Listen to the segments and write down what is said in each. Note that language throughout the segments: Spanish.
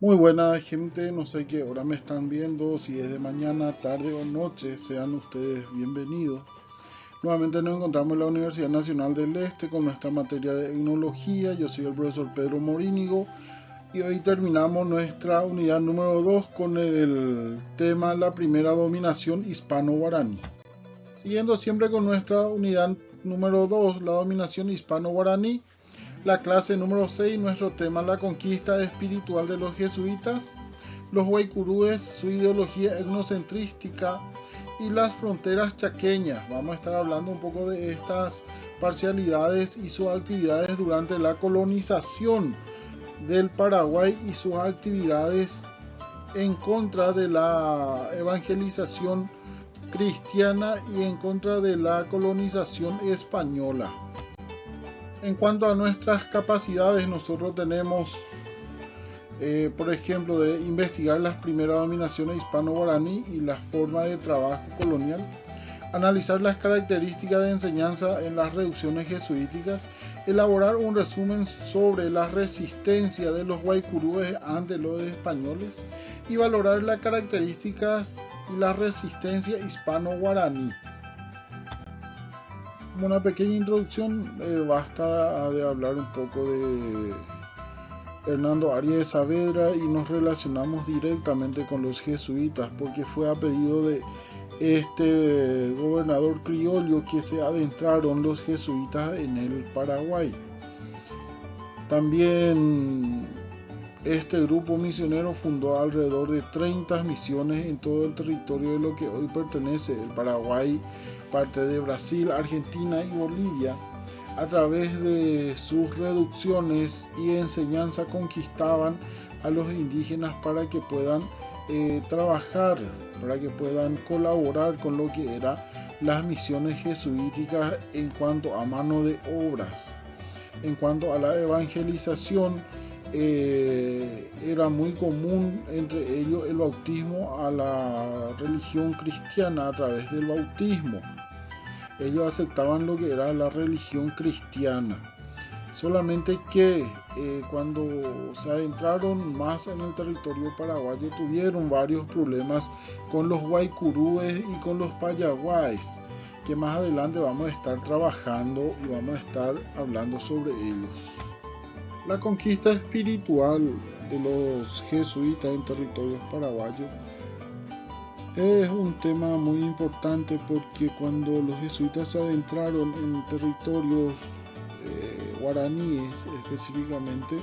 Muy buena gente, no sé qué hora me están viendo, si es de mañana, tarde o noche, sean ustedes bienvenidos. Nuevamente nos encontramos en la Universidad Nacional del Este con nuestra materia de etnología. Yo soy el profesor Pedro Morínigo y hoy terminamos nuestra unidad número 2 con el tema la primera dominación hispano-guaraní. Siguiendo siempre con nuestra unidad número 2, la dominación hispano-guaraní. La clase número 6, nuestro tema, la conquista espiritual de los jesuitas, los guaycurúes, su ideología etnocentrística y las fronteras chaqueñas. Vamos a estar hablando un poco de estas parcialidades y sus actividades durante la colonización del Paraguay y sus actividades en contra de la evangelización cristiana y en contra de la colonización española. En cuanto a nuestras capacidades, nosotros tenemos, por ejemplo, de investigar las primeras dominaciones hispano-guaraní y la forma de trabajo colonial, analizar las características de enseñanza en las reducciones jesuíticas, elaborar un resumen sobre la resistencia de los guaycurúes ante los españoles y valorar las características y la resistencia hispano-guaraní. Como una pequeña introducción, basta de hablar un poco de Hernando Arias de Saavedra y nos relacionamos directamente con los jesuitas porque fue a pedido de este gobernador criollo que se adentraron los jesuitas en el Paraguay. También este grupo misionero fundó alrededor de 30 misiones en todo el territorio de lo que hoy pertenece el Paraguay, parte de Brasil, Argentina y Bolivia. A través de sus reducciones y enseñanza conquistaban a los indígenas para que puedan trabajar, para que puedan colaborar con lo que eran las misiones jesuíticas en cuanto a mano de obras. En cuanto a la evangelización, era muy común entre ellos el bautismo a la religión cristiana a través del bautismo. Ellos aceptaban lo que era la religión cristiana. Solamente que cuando se adentraron más en el territorio paraguayo tuvieron varios problemas con los guaycurúes y con los payaguáes, que más adelante vamos a estar trabajando y vamos a estar hablando sobre ellos. La conquista espiritual de los jesuitas en territorios paraguayos es un tema muy importante porque cuando los jesuitas se adentraron en territorios guaraníes específicamente,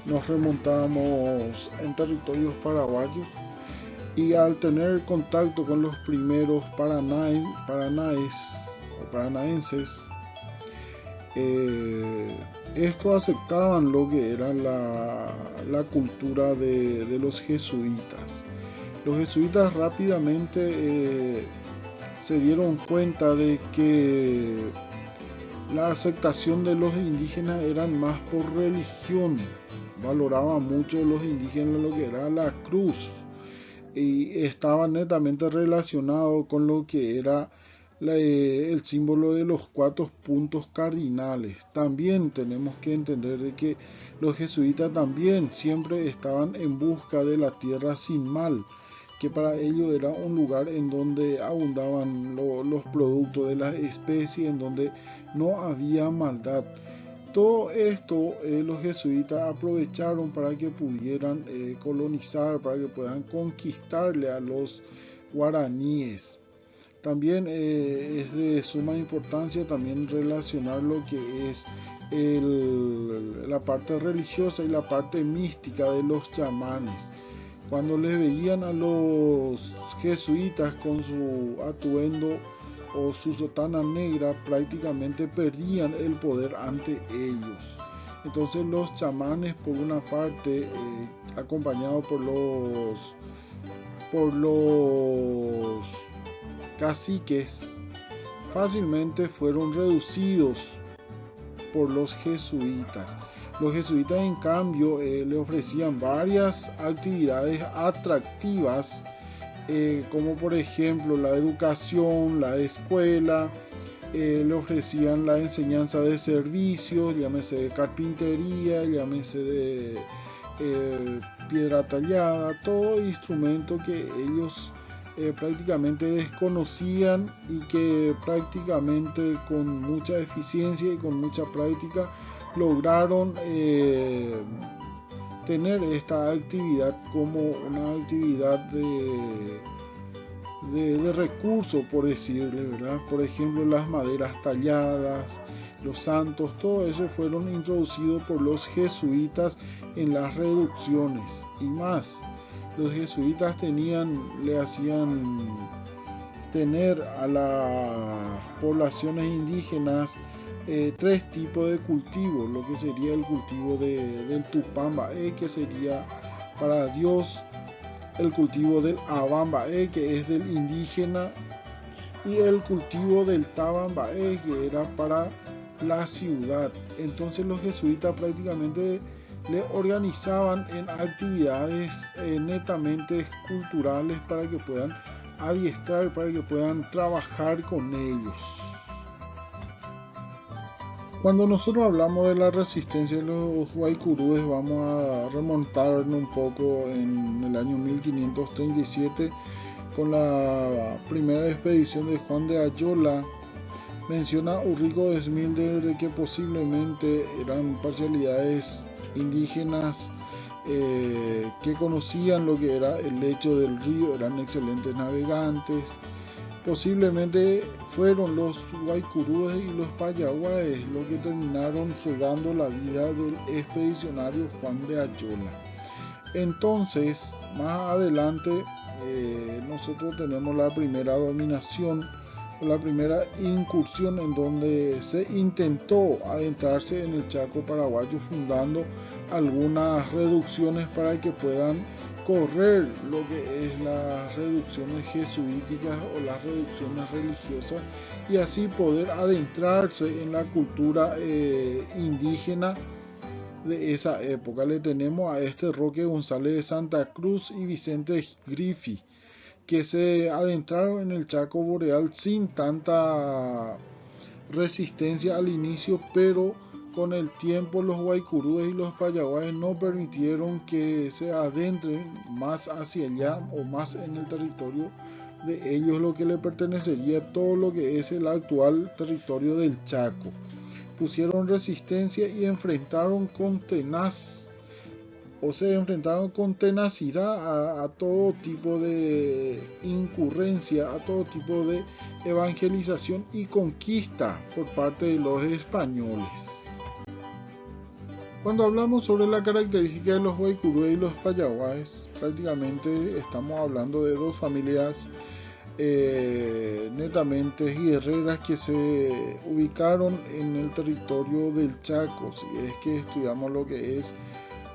nos remontamos en territorios paraguayos y al tener contacto con los primeros paranaenses, estos aceptaban lo que era la cultura de los jesuitas. Los jesuitas rápidamente se dieron cuenta de que la aceptación de los indígenas eran más por religión. Valoraban mucho los indígenas lo que era la cruz y estaba netamente relacionado con lo que era el símbolo de los 4 puntos cardinales. También tenemos que entender de que los jesuitas también siempre estaban en busca de la tierra sin mal, que para ellos era un lugar en donde abundaban los productos de las especies, en donde no había maldad. Todo esto los jesuitas aprovecharon para que pudieran colonizar, para que puedan conquistarle a los guaraníes. También es de suma importancia también relacionar lo que es la parte religiosa y la parte mística de los chamanes. Cuando les veían a los jesuitas con su atuendo o su sotana negra, prácticamente perdían el poder ante ellos. Entonces los chamanes, por una parte, acompañados por los caciques, fácilmente fueron reducidos por los jesuitas. Los jesuitas, en cambio, le ofrecían varias actividades atractivas, como por ejemplo la educación, la escuela, le ofrecían la enseñanza de servicios, llámese de carpintería, llámese de piedra tallada, todo instrumento que ellos prácticamente desconocían y que prácticamente con mucha eficiencia y con mucha práctica lograron tener esta actividad como una actividad de recurso, por decirle, ¿verdad? Por ejemplo, las maderas talladas, los santos, todo eso fueron introducidos por los jesuitas en las reducciones y más. Los jesuitas le hacían tener a las poblaciones indígenas tres tipos de cultivo, lo que sería el cultivo del Tupambaé, que sería para Dios, el cultivo del Abambaé, que es del indígena, y el cultivo del Tabambaé, que era para la ciudad. Entonces los jesuitas prácticamente le organizaban en actividades netamente culturales para que puedan adiestrar, para que puedan trabajar con ellos. Cuando nosotros hablamos de la resistencia de los guaycurúes, vamos a remontarnos un poco en el año 1537 con la primera expedición de Juan de Ayola. Menciona Ulrico de Smilder de que posiblemente eran parcialidades indígenas que conocían lo que era el lecho del río, eran excelentes navegantes. Posiblemente fueron los guaycurúes y los payaguáes los que terminaron cegando la vida del expedicionario Juan de Ayola. Entonces, más adelante, nosotros tenemos la primera dominación, la primera incursión en donde se intentó adentrarse en el Chaco paraguayo, fundando algunas reducciones para que puedan correr lo que es las reducciones jesuíticas o las reducciones religiosas y así poder adentrarse en la cultura indígena de esa época. Le tenemos a Roque González de Santa Cruz y Vicente Griffy, que se adentraron en el Chaco boreal sin tanta resistencia al inicio, pero con el tiempo los guaycurúes y los payaguáes no permitieron que se adentren más hacia allá o más en el territorio de ellos, lo que le pertenecería todo lo que es el actual territorio del Chaco. Pusieron resistencia y enfrentaron con tenacidad a todo tipo de incurrencia, a todo tipo de evangelización y conquista por parte de los españoles. Cuando hablamos sobre la característica de los guaycurúes y los payaguáes, prácticamente estamos hablando de dos familias netamente guerreras que se ubicaron en el territorio del Chaco. Si es que estudiamos lo que es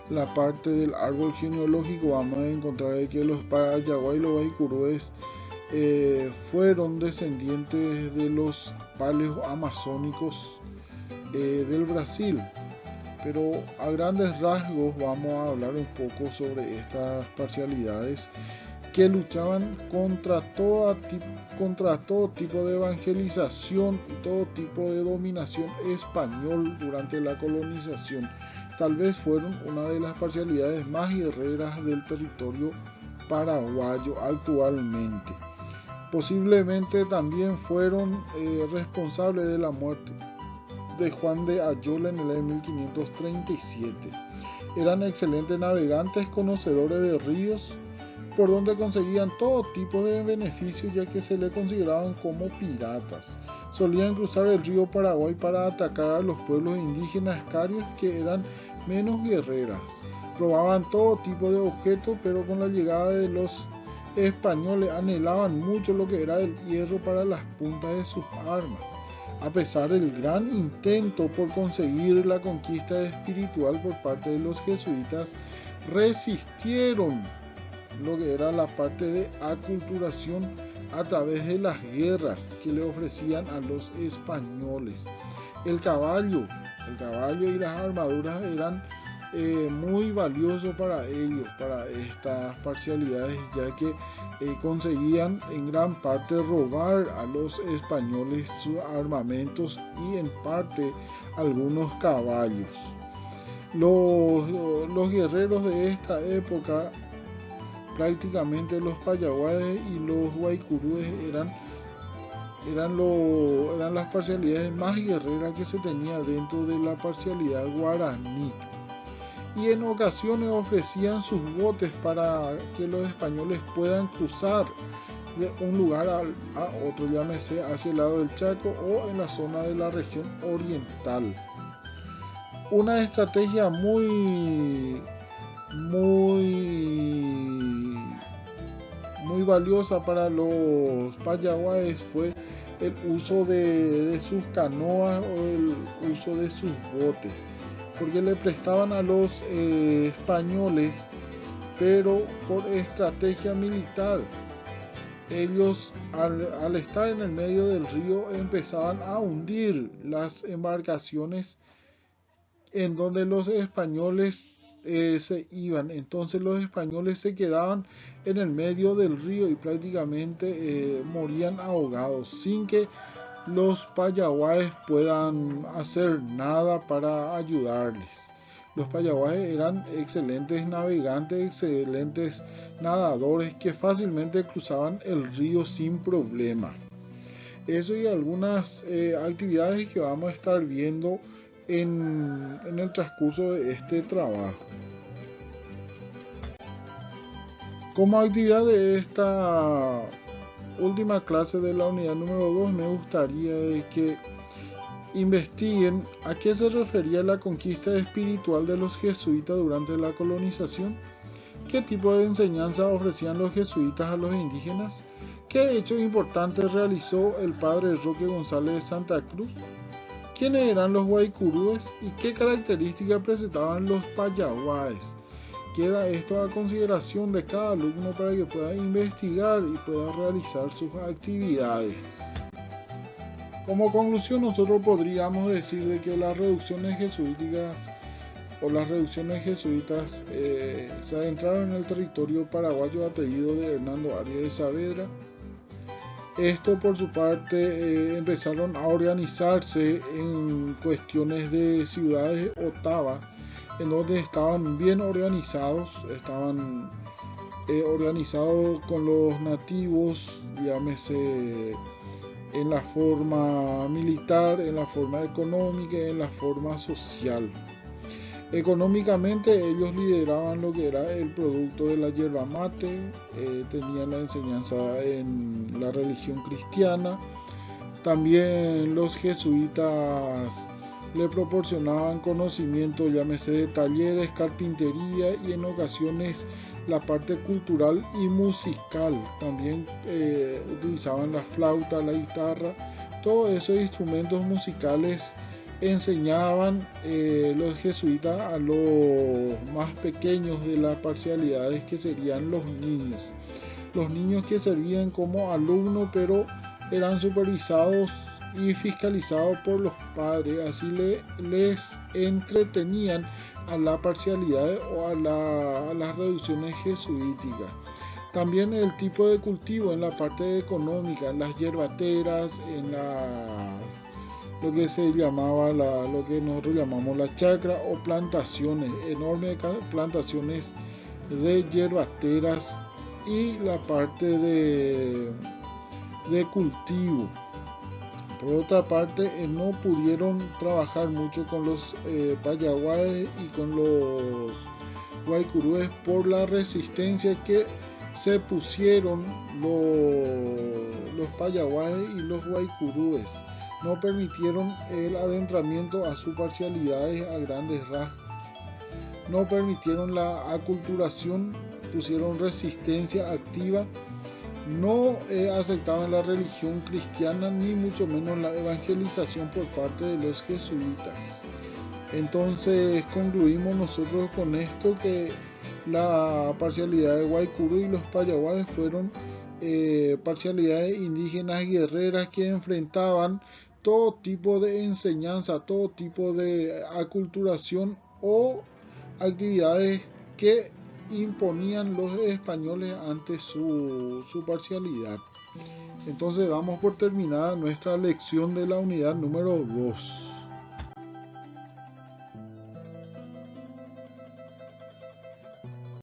la parte del árbol genealógico, vamos a encontrar que los payaguá y los guaycurúes fueron descendientes de los paleos amazónicos del Brasil. Pero a grandes rasgos vamos a hablar un poco sobre estas parcialidades que luchaban contra todo tipo de evangelización y todo tipo de dominación español durante la colonización. Tal vez fueron una de las parcialidades más guerreras del territorio paraguayo actualmente. Posiblemente también fueron responsables de la muerte de Juan de Ayola en el año 1537. Eran excelentes navegantes, conocedores de ríos, por donde conseguían todo tipo de beneficios, ya que se le consideraban como piratas. Solían cruzar el río Paraguay para atacar a los pueblos indígenas carios que eran menos guerreras. Robaban todo tipo de objetos, pero con la llegada de los españoles anhelaban mucho lo que era el hierro para las puntas de sus armas. A pesar del gran intento por conseguir la conquista espiritual por parte de los jesuitas, resistieron lo que era la parte de aculturación a través de las guerras que le ofrecían a los españoles. El caballo y las armaduras eran muy valiosos para ellos, para estas parcialidades, ya que conseguían en gran parte robar a los españoles sus armamentos y en parte algunos caballos. Los guerreros de esta época, prácticamente los payaguaes y los guaycurúes, eran las parcialidades más guerreras que se tenía dentro de la parcialidad guaraní. Y en ocasiones ofrecían sus botes para que los españoles puedan cruzar de un lugar a otro, llámese hacia el lado del Chaco o en la zona de la región oriental. Una estrategia muy valiosa para los payaguaes fue el uso de sus canoas o el uso de sus botes, porque le prestaban a los españoles, pero por estrategia militar. Ellos al estar en el medio del río empezaban a hundir las embarcaciones en donde los españoles se iban. Entonces los españoles se quedaban en el medio del río y prácticamente morían ahogados sin que los payaguaes puedan hacer nada para ayudarles. Los payaguaes eran excelentes navegantes, excelentes nadadores que fácilmente cruzaban el río sin problema. Eso y algunas actividades que vamos a estar viendo en el transcurso de este trabajo. Como actividad de esta última clase de la unidad número 2, me gustaría que investiguen a qué se refería la conquista espiritual de los jesuitas durante la colonización, qué tipo de enseñanza ofrecían los jesuitas a los indígenas, qué hechos importantes realizó el padre Roque González de Santa Cruz, quiénes eran los guaycurúes y qué características presentaban los payaguaes. Queda esto a consideración de cada alumno para que pueda investigar y pueda realizar sus actividades. Como conclusión, nosotros podríamos decir de que las reducciones jesuíticas se adentraron en el territorio paraguayo a pedido de Hernando Arias de Saavedra. Esto por su parte empezaron a organizarse en cuestiones de ciudades Otava, en donde estaban bien organizados, organizados con los nativos, llámese en la forma militar, en la forma económica, en la forma social. Económicamente ellos lideraban lo que era el producto de la yerba mate, tenían la enseñanza en la religión cristiana. También los jesuitas le proporcionaban conocimiento, llámese de talleres, carpintería y en ocasiones la parte cultural y musical. También utilizaban la flauta, la guitarra, todos esos instrumentos musicales enseñaban los jesuitas a los más pequeños de las parcialidades, que serían los niños que servían como alumnos, pero eran supervisados y fiscalizados por los padres. Así les entretenían a la parcialidad o a las reducciones jesuíticas. También el tipo de cultivo en la parte económica, en las yerbateras, en lo que se llamaba lo que nosotros llamamos la chacra o plantaciones, enormes plantaciones de yerbateras, y la parte de cultivo. Por otra parte, no pudieron trabajar mucho con los payaguaes y con los guaycurúes por la resistencia que se pusieron los payaguaes y los guaycurúes. No permitieron el adentramiento a sus parcialidades a grandes rasgos. No permitieron la aculturación, pusieron resistencia activa. No aceptaban la religión cristiana, ni mucho menos la evangelización por parte de los jesuitas. Entonces concluimos nosotros con esto, que la parcialidad de Guaycurú y los payaguaes fueron parcialidades indígenas guerreras que enfrentaban todo tipo de enseñanza, todo tipo de aculturación o actividades que imponían los españoles ante su parcialidad. Entonces damos por terminada nuestra lección de la unidad número 2.